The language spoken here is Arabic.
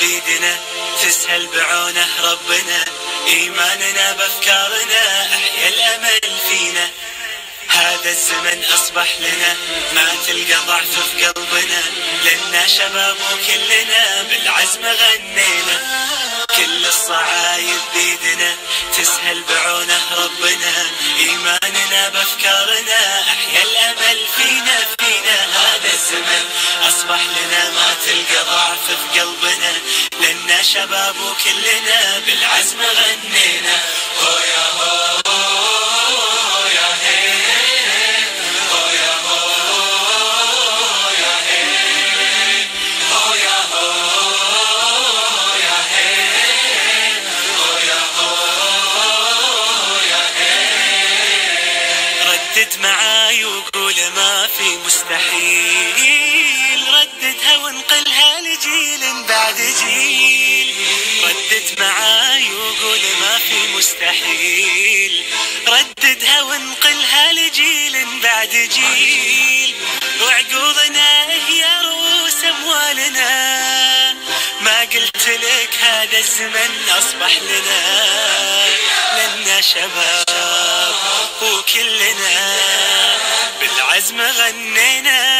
بيدنا تسهل بعونه ربنا، إيماننا بأفكارنا أحيا الأمل فينا. هذا الزمن أصبح لنا ما تلقى ضعف في قلبنا، لنا شباب وكلنا بالعزم غنينا. كل الصعايب بيدنا تسهل بعونه ربنا، إيماننا بأفكارنا أحيا الأمل فينا. هذا الزمن أصبح لنا ما تلقى ضعف في قلبنا، لنا شباب وكلنا بالعزم غنينا. هو يا هو يا هي، هو يا هو يا هي، هو يا هو يا هي، هو يا هو يا هي. ردد معاي وقول ما في مستحيل، رددها وانقلها لجيل بعد جيل. ردد معاي وقول ما في مستحيل، رددها وانقلها لجيل بعد جيل. وعقولنا هي رؤوس أموالنا، ما قلت لك هذا الزمن أصبح لنا شباب وكلنا بالعزم غنينا.